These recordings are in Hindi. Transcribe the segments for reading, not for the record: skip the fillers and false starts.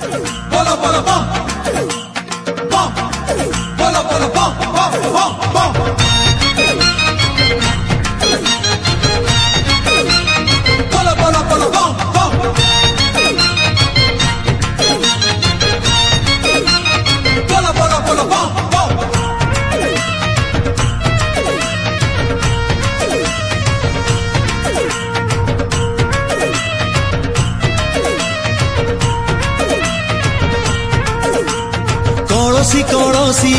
बोलो बोलो बम बम बोलो बोलो बम बम बम बम बोलो बोलो बोलो बम बम बोलो बोलो बोलो बम बम कलसी कलसी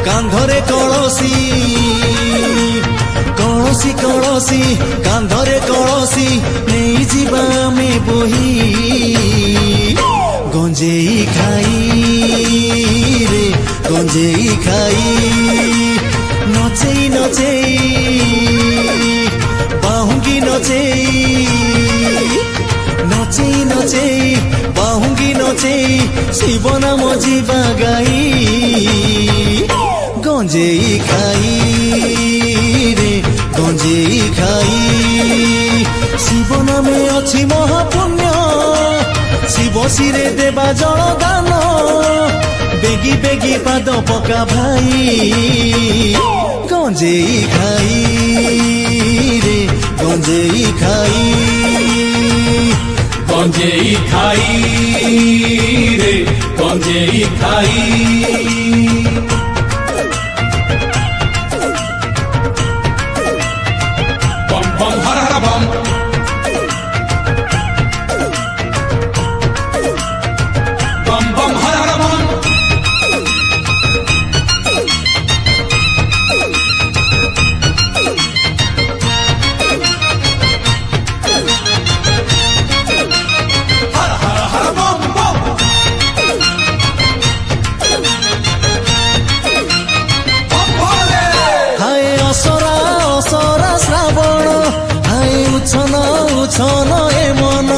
कांधरे कलसी कलसी कलसी कांधरे कलसी नहीं जीवा में बोही गंजेई खाई रे गंजेई खाई नचेई नचेई बाहुंगी नचेई नचेई नचेई बाहुंगी नचेई शिव नाम जीवा गाई गंजेई खाई रे गंजेई खाई शिव नामे अच्छी महापुण्य शिव शिरे देवा जल दान बेगी बेगी पाद पका भाई गंजेई खाई रे गंजेई खाई गंजेई खाई रे गंजेई खाई बम बम हर हर बम बम बम हर हर बम उछन उछन ए मन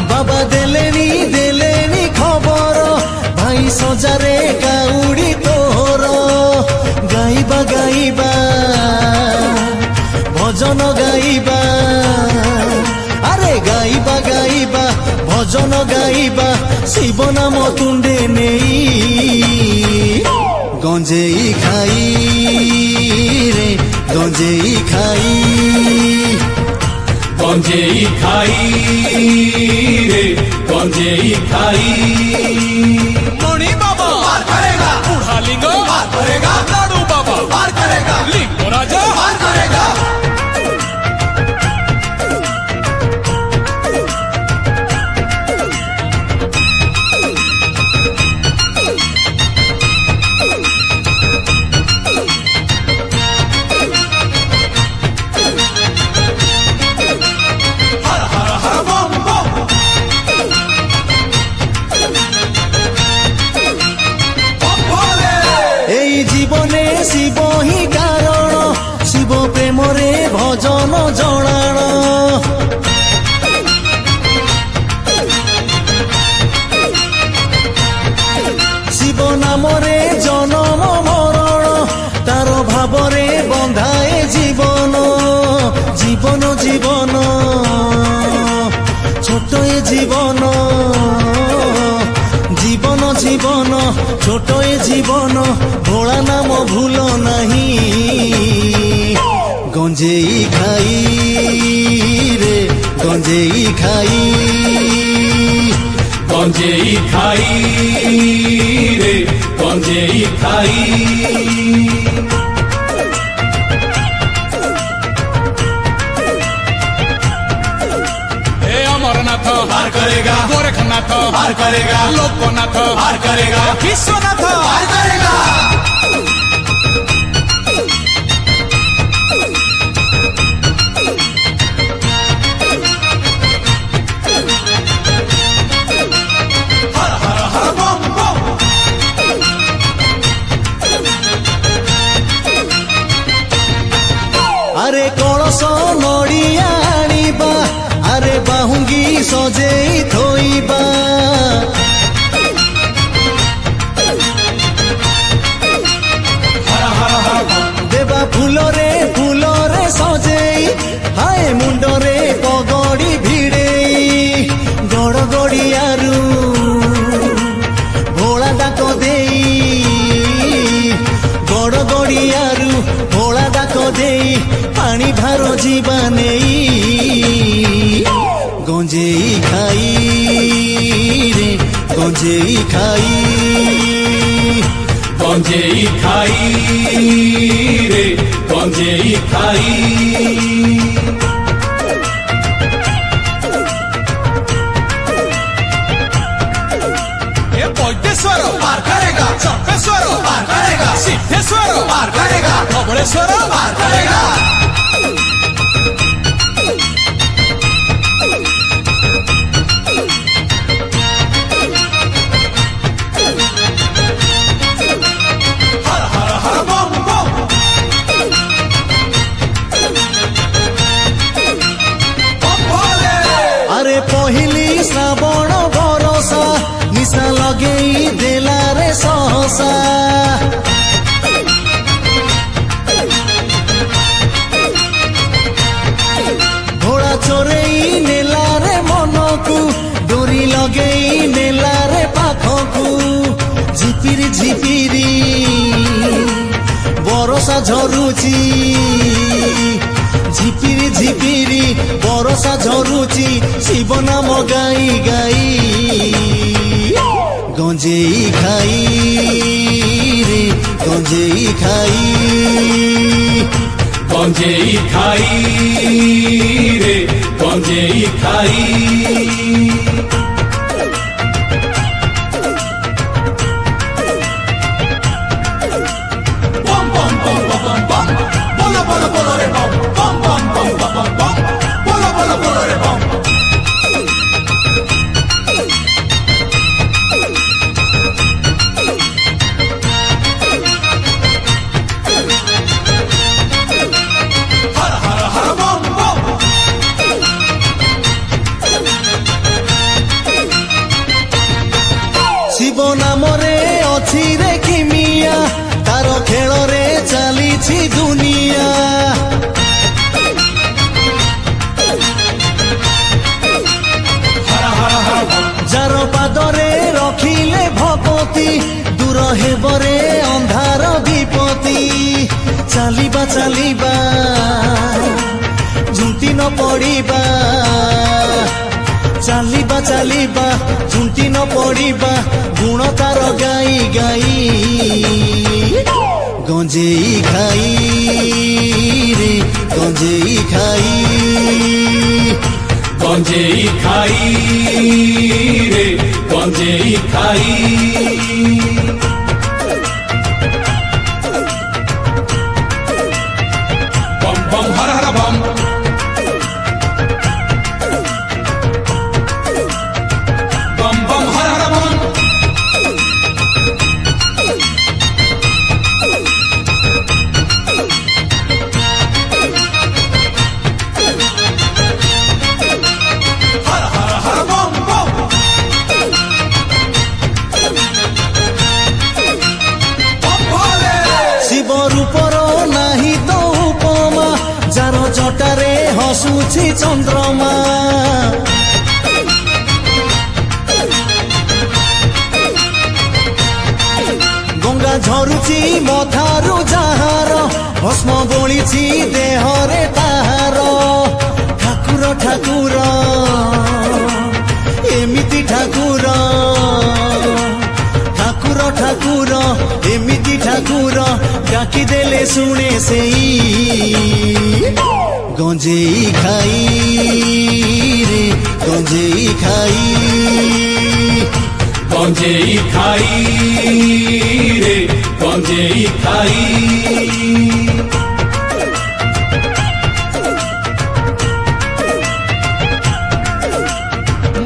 बाबा देलेनी खबर भाई सजारे गाउडी तोर गाइबा गाइबा भजन गाइबा अरे गाइबा गाइबा भजन गाइबा शिव नाम तुंडे नेई गंजेई खाई रे गंजेई खाई गंजेई खाई रे गंजेई खाई मणि बाबा मार करेगा बूढ़ा लिंग मार करेगा लाडू बाबा मार करेगा लिंग राजा मार करेगा जीवने शिव ही कारण शिव प्रेम रे भजन जनाण शिव नाम रे जन्म मरण तार भाव रे बंधाए जीवन जीवन जीवन छोट ए जीवन जीवन जीवन छोट ए जीवन भोला नाम भूल नहीं गंजेई खाई रे गंजेई खाई गंजेई खाई रे गंजेई खाई अमरनाथ हार करेगा गोरखनाथ हार करेगा लोकनाथ हार करेगा विश्वनाथ हार करेगा हर हर हर बम बम अरे कलश नड़िया आनिबा अरे बाहुंगी सजेई थोइबा देवा फूल रे भोला डाक दे पानी भार जीवा नहीं गंजेई खाई रे गंजेई खाई गंजेई खाई रे गंजेई खाई वैद्येश्वर पार करेगा चंपेश्वर पार करेगा सिद्धेश्वर पार करेगा धवलेश्वर पार करेगा हर हर हर बम बम बम भोले अरे पहली श्रावण बरसा निशा लगे देला रे सहसा घोड़ा चोरई नेला रे मनकू डोरी लगे नेला रे पाखकू झिपिरी झिपिरी बरसा झरुची झिपिरी झिपिरी बरसा झरुची शिव नाम गाई गाई गंजेई खाई रे गंजेई खाई गंजेई खाई रे गंजेई खाई बम बम बम बम बम बोलो बोलो बोलो रे बम बम बम बम बम बम बोलो बोलो बोलो रे बम हर हर हर बम बम शिव नाम रे अछि रे किमिया तार खेल रे चली दुनिया हर हर हर बम जार पादरे रखिले भगवती दूर हेबरे अंधार विपत्ति चलिबा चलिबा झुंटी न पड़िबा चलिबा चलिबा झुंटी न पड़िबा गुण तार गाई गाई गंजेई खाई रे गंजेई खाई गंजेई खाई रे गंजेई खाई बम बम हर हर बम बम बम हर हर बम हर हर हर बम बम बम भोले शिव रूपर नाही तो उपमा जार जटारे हसुछि चंद्रमा गंगा झरुछि मथारु जहार भस्म बोलिछि देहरे ताहार ठाकुर ठाकुर एमिति ठाकुर ठाकुर ठाकुर एमिति ठाकुर डाकी देले शुणे सेई गंजेई खाई रे गंजेई खाई गंजेई खाई रे गंजेई खाई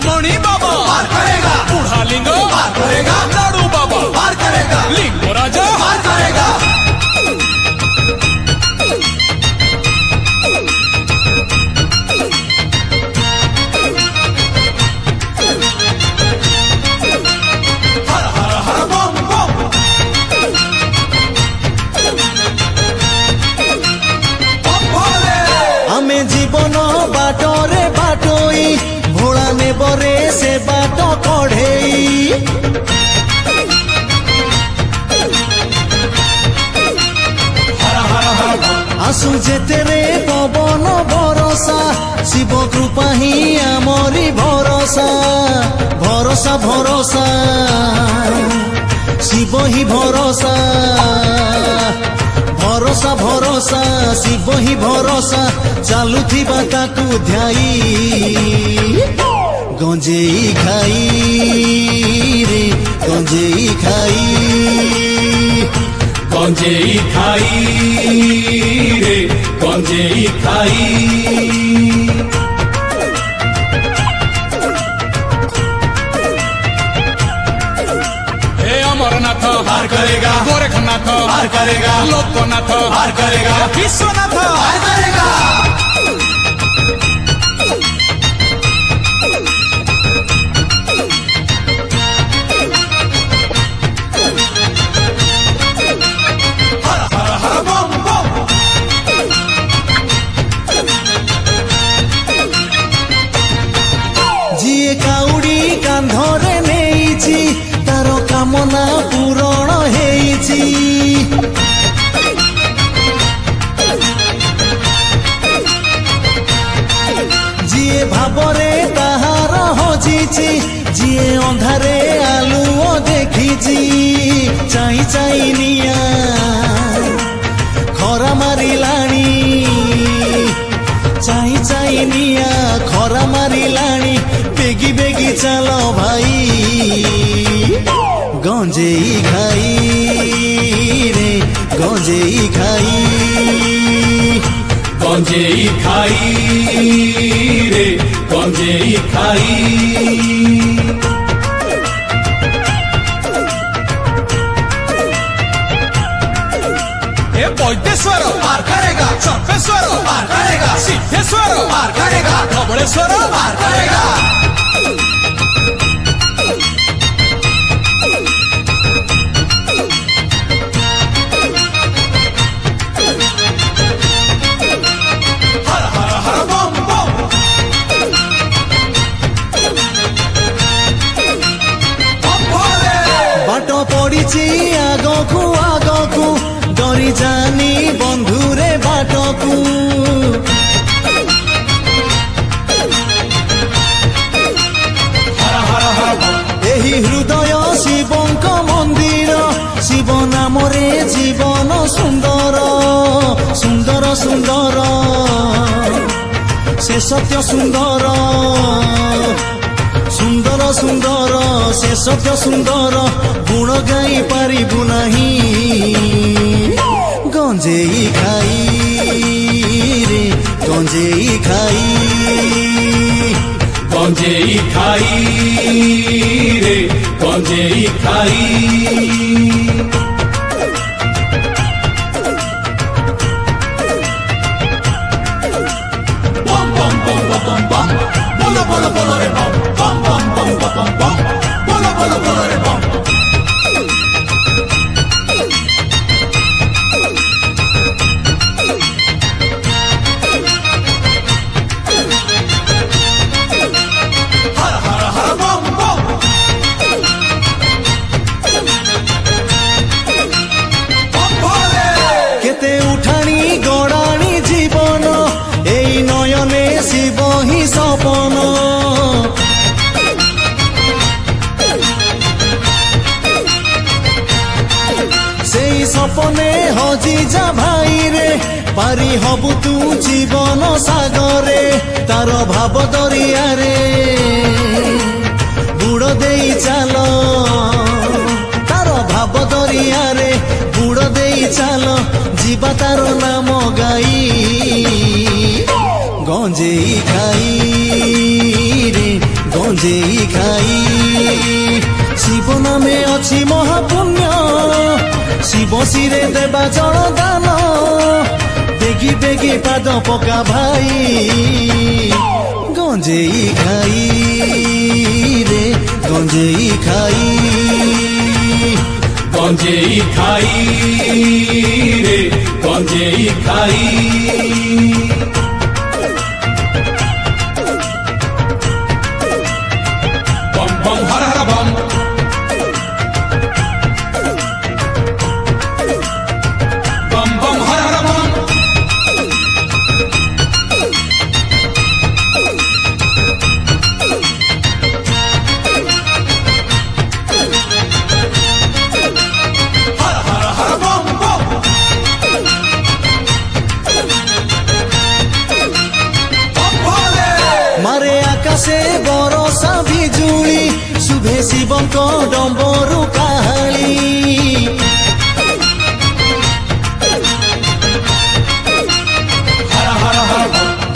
मणि बाबा पार करेगा बूढ़ा लिंग पार करेगा लाडू बाबा पार करेगा लिंगो राजा पार करेगा हर हर हर बम बम बम भोले आमे जीवन बाटरे बाटोई भोला नेबरे से बाट कढ़ेई हर हर आसु जेतेरे पवन भरोसा शिव कृपा ही आमरी भरोसा भरोसा भरोसा शिव ही भरोसा भरोसा भरोसा शिव ही भरोसा चालुथिबा ताकू ध्याई गंजेई खाई रे गंजेई खाई गंजेई खाई रे गंजेई खाई अमरनाथ पार करेगा, गोरखनाथ पार करेगा, लोकनाथ पार करेगा, विश्वनाथ पार करेगा। हर हर हर बम बम। जिए काउडी कांधरे नेइछि तारो कामना पूरण हेइछि जिए भावरे ताहार हजिछि जिए अंधारे आलुओ देखिछि चाई चाई निया खरा मारिलाणी चाई चाई निया खरा मारिलाणी बेगी बेगी चलो भाई गंजेई खाई रे गंजेई खाई गंजेई खाई रे गंजेई खाई ए वैद्येश्वर पार करेगा, सर्वेश्वर पार करेगा, सिद्धेश्वर पार करेगा, धवळेश्वर पार करेगा। हर हर हर बम बम। बम भोले। बाट पड़िछि आगकू आगकू डरी जानी बंधुरे बाटकू हर हर हर बम। एही हृदय शिवंक मंदिर शिव नामरे जीवन सुंदर सुंदर सुंदर से सत्य सुंदर सुंदर सुंदर से सत्य सुंदर गुण गाई पारिबु नाही गंजेई खाई रे गंजेई खाई गंजेई खाई रे गंजेई खाई बम बम बम बम बम बोलो बोलो बोलो रे बम बम बम बम बम बम बोलो बोलो बोलो रे बम हर हर हर बम बम। बम भोले। केते उठाणी गड़ाणी जीवन एई नयने शिव ही सपन सेई सपने हजी जा भाई रे पारी हबु तू जीवन सागरे तार भाव दरिया रे बुड़ देई चाल तार भाव दरिया रे बुड़ देई चाल जीवा तार नाम गाई गंजेई खाई रे गंजेई खाई शिव नामे अछि महापुण्य शिव शिरे देवा जल दान बेगी बेगी पाद पका भाई गंजेई खाई रे गंजेई खाई गंजेई खाई रे गंजेई खाई बम बम हर हर बम बम बम हर हर बम से बरसा बिजुली शुभे शिवंक डम्बरू काहाली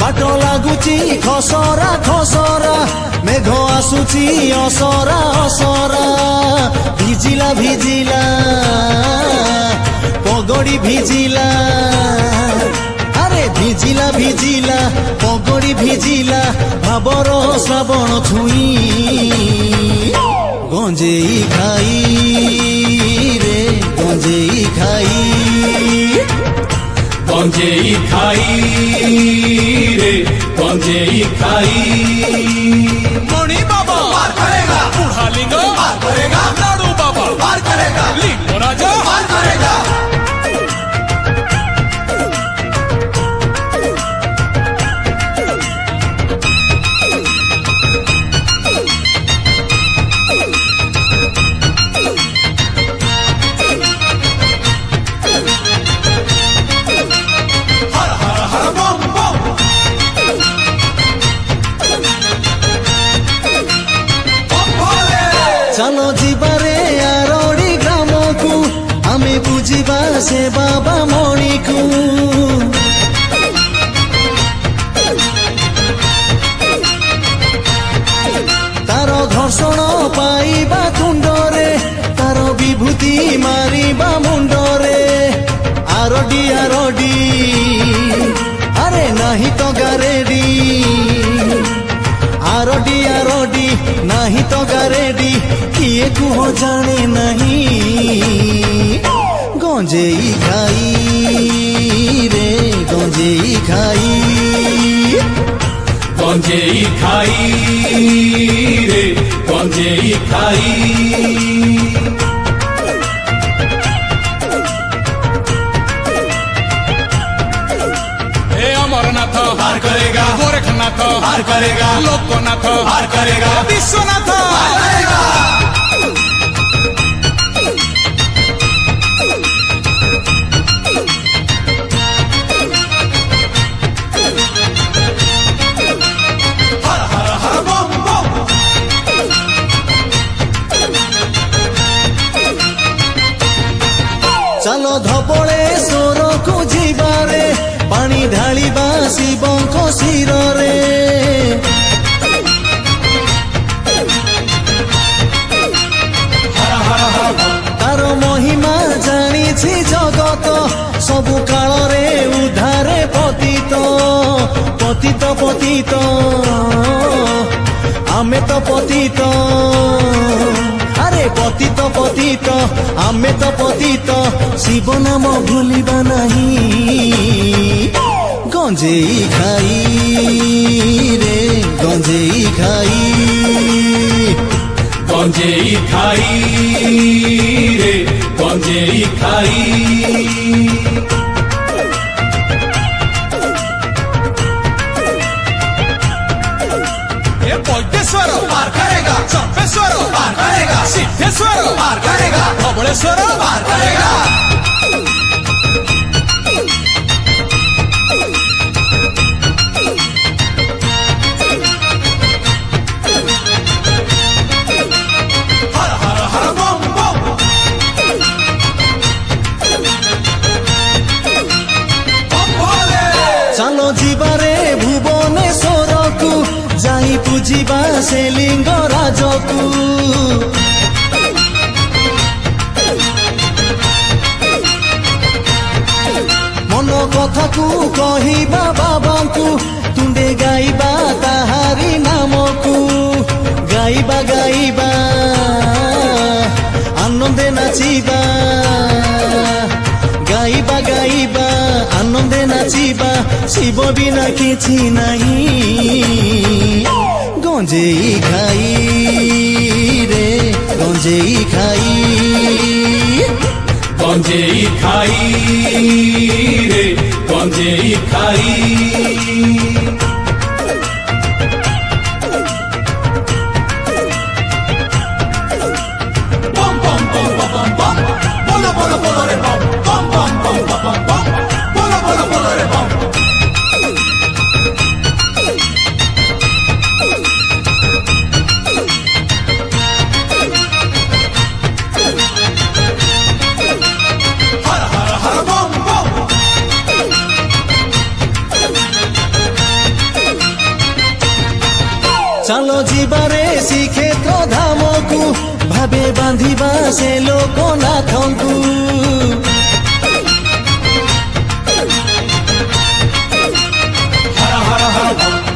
बाट लगुची खसरा खसरा मेघ आसुची असरा असरा भिजिला भिजिला पगड़ी भिजिला अरे भिजिला भिजिला पगड़ी भिजिला भाबर श्रावण छुई गंजेई खाई रे गंजेई खाई गंजेई खाई रे गंजेई खाई मणि बाबा पार करेगा बूढ़ा लिंग पार करेगा लाडू बाबा पार करेगा लिंग राजा पार करेगा चलो जीवारे आरोड़ी ग्राम को आमे बुझीबा से बाबा मणि को तार घर्षण पाइबा तुंडरे तार विभूति मारिबा मुंडरे आरोडी आरोडी अरे नहीं तो गारेडी आरोडी आरोडी नहीं तो गारेडी किए कुह जाने नहीं गंजेई खाई रे गंजेई खाई गंजेई खाई रे गंजेई खाई अमरनाथ पार करेगा गोरखनाथ पार करेगा लोकनाथ पार करेगा विश्वनाथ पार करेगा हर हर हर बम बम चलो धबलेश्वर को जीवारे पानी ढालिबा शिवंक शिरे तार महिमा जानी जगत सबु काल रे उद्धारे पतित पतित पतित आमे तो पतित अरे पतित पतित आमे तो पतित शिव नाम भूलिबा नहीं गंजेई खाई रे गंजेई खाई गंजेई खाई रे गंजेई खाई बल्टेश्वर पार करेगा चंपेश्वर पार करेगा सिद्धेश्वर पार करेगा धबलेश्वर पार करेगा हर हर हर बम बम चलो जीवारे भुवनेश्वर को जाई पूजिबा से लिंगराज को मन कथा को कहिबा बाबा को तुंडे गाइबा ताहारी नाम को गाइबा गाइबा आनंदे नाचिबा गाइबा गाइबा आनंदे नाचिबा शिव बिना किछि नहीं गंजेई खाई रे गंजेई खाई गंजेई खाई रे गंजेई खाई बम बम बम बम बम बोलो बोलो बोलो रे बम बम बम बम बम बम बोलो बोलो बोलो रे बम ଚାଲ ଯିବାରେ ଶ୍ରୀକ୍ଷେତ୍ର ଧାମକୁ ଭାବେ ବାନ୍ଧିବା ସେ ଲୋକନାଥଙ୍କୁ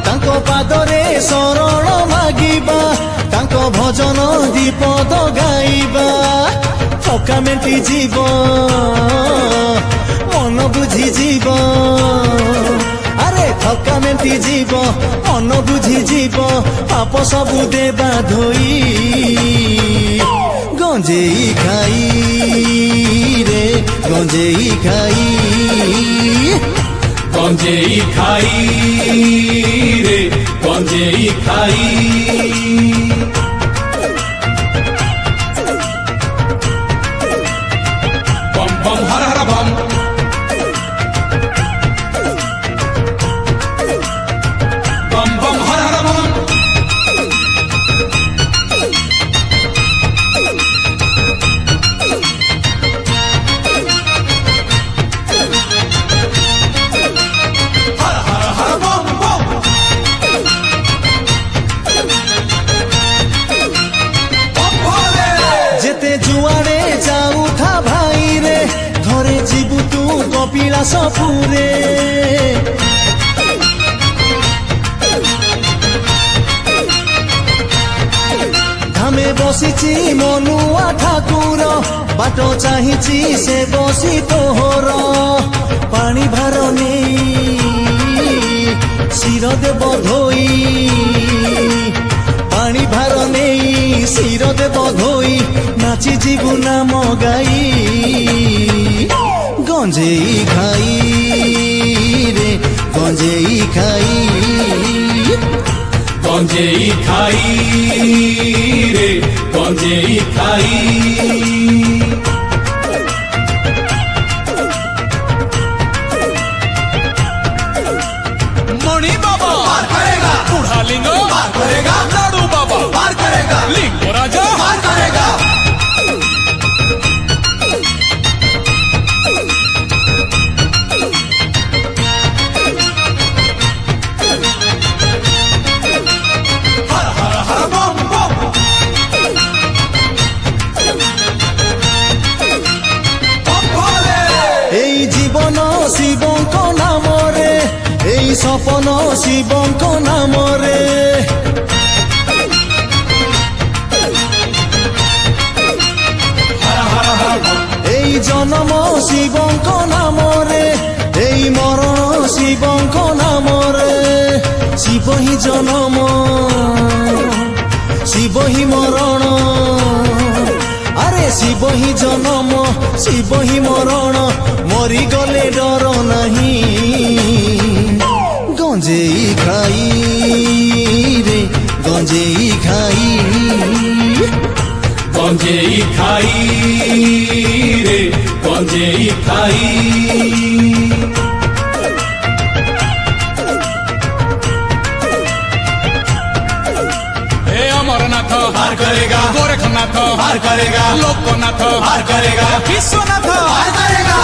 ତାଙ୍କ ପାଦରେ ଶରଣ ମାଗିବା ତାଙ୍କ ଭଜନ ଦୀପଦ ଗାଇବା ଥକା ମେଣ୍ଟି ଯିବ ମନ ବୁଝି ଯିବ ଆରେ ଥକା ମେଣ୍ଟି ଯିବ ମନ ବୁଝି ଯିବ ପାପ ସବୁ ଦେବା ଧୋଇ ଗଞ୍ଜେଇ ଖାଇ ରେ ଗଞ୍ଜେଇ ଖାଇ ଗଞ୍ଜେଇ ଖାଇ ରେ ଗଞ୍ଜେଇ ଖାଇ bomb bomb Har Har bomb bomb bomb Har Har bomb କପିଳାସପୁରେ ଧାମେ ବସିଛି ମନୁଆ ଠାକୁର ବାଟ ଚାହିଁଛି ସେ ବସି ତୋହର ପାଣି ଭାର ନେଇ ଶିର ଦେବ ଧୋଇ ପାଣି ଭାର ନେଇ ଶିର ଦେବ ଧୋଇ ନାଚି ଯିବୁ ନାମ ଗାଇ ଗଞ୍ଜେଇ ଖାଇ ରେ ଗଞ୍ଜେଇ ଖାଇ ଗଞ୍ଜେଇ ଖାଇ ରେ ଗଞ୍ଜେଇ ଖାଇ मणि बाबा पार करेगा बूढ़ा लिंग पार करेगा लाडू बाबा पार करेगा लिंग राजा पार करेगा শিবঙ্ক নামরে এই সপন শিবঙ্ক নামরে এই জন্ম শিবঙ্ক নামরে এই মরণ শিবঙ্ক নামরে শিব হি জন্ম শিব হি মরণ আরে শিব হি জন্ম শিব হি মরণ মরি গলে ডর নাহি গঞ্জেই খাই রে গঞ্জেই খাই গঞ্জেই খাই রে গঞ্জেই খাই अमरनाथ पार करेगा गोरखनाथ पार करेगा लोकनाथ पार करेगा विश्वनाथ पार करेगा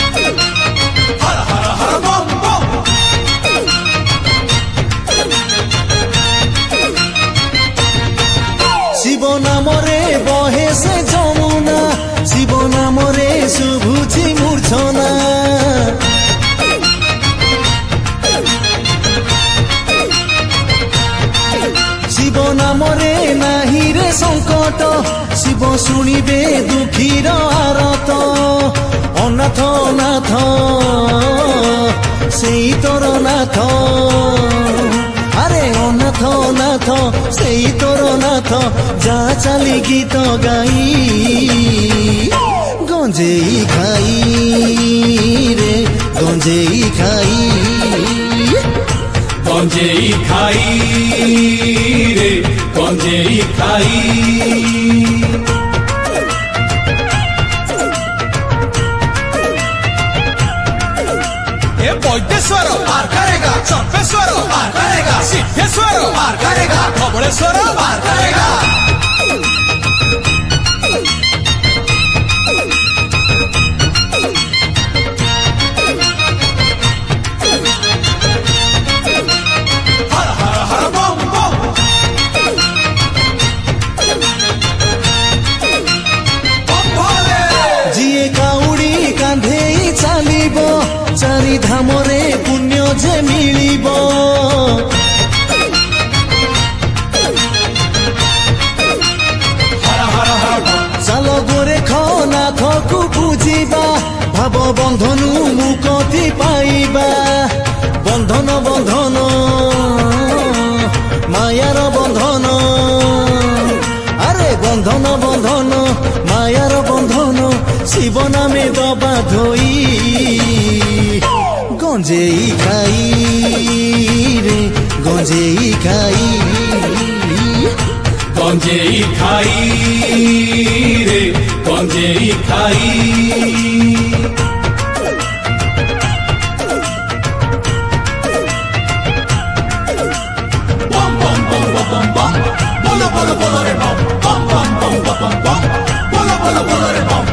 हर हर हर बम बम शिव नामरे बहे से जमुना शिव नामरे शुभुची मूर्छना शिव नामरे नाही रे संकट शिव शुणिबे दुखीर आरत अनाथ नाथ सेई तोर नाथ আরে অনাথ নাথ সেই তোর নাথ যা চালি গীত গাই গঞ্জেই খাই রে গঞ্জেই খাই গঞ্জেই খাই রে গঞ্জেই খাই वैद्येश्वर पार करेगा सर्वेश्वर पार करेगा सिद्धेश्वर पार करेगा धवलेश्वर पार करेगा भाव बंधनु मुक्ति पाइबा बंधन बंधन मायार बंधन अरे बंधन बंधन मायार बंधन शिव नामे दबा धोई गंजेई खाई रे गंजेई खाई गंजेई खाई रे गंजेई खाई bom bom bom bom bom bola bola bola re bom bom bom bom bom bom bola bola bola re bom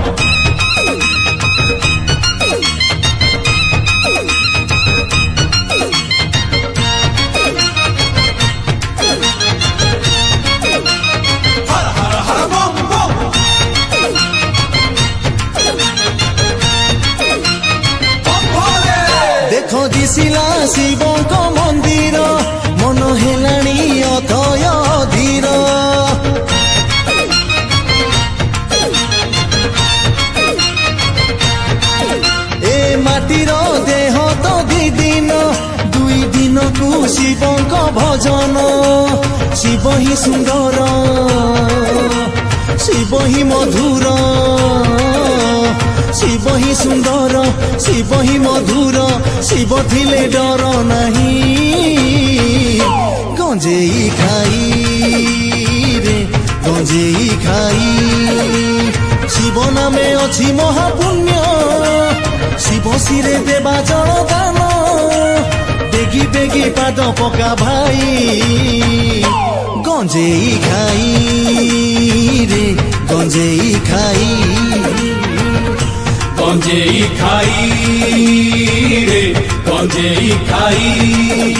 देखो दिशिला शिवंक मंदिर मन हेलाणी अथय धीर ए माटीर देह तो दी दिन दुई दिन को शिवंक भजन शिव ही सुंदर शिव ही मधुर शिव ही सुंदर शिव ही मधुर शिव थिले डर नहीं गंजेई खाई रे गंजेई खाई शिव नामे अछि महापुण्य शिव सिरे देवा जल दान बेगी बेगी पाद पका भाई गंजेई खाई रे गंजेई खाई गंजेई खाई रे गंजेई खाई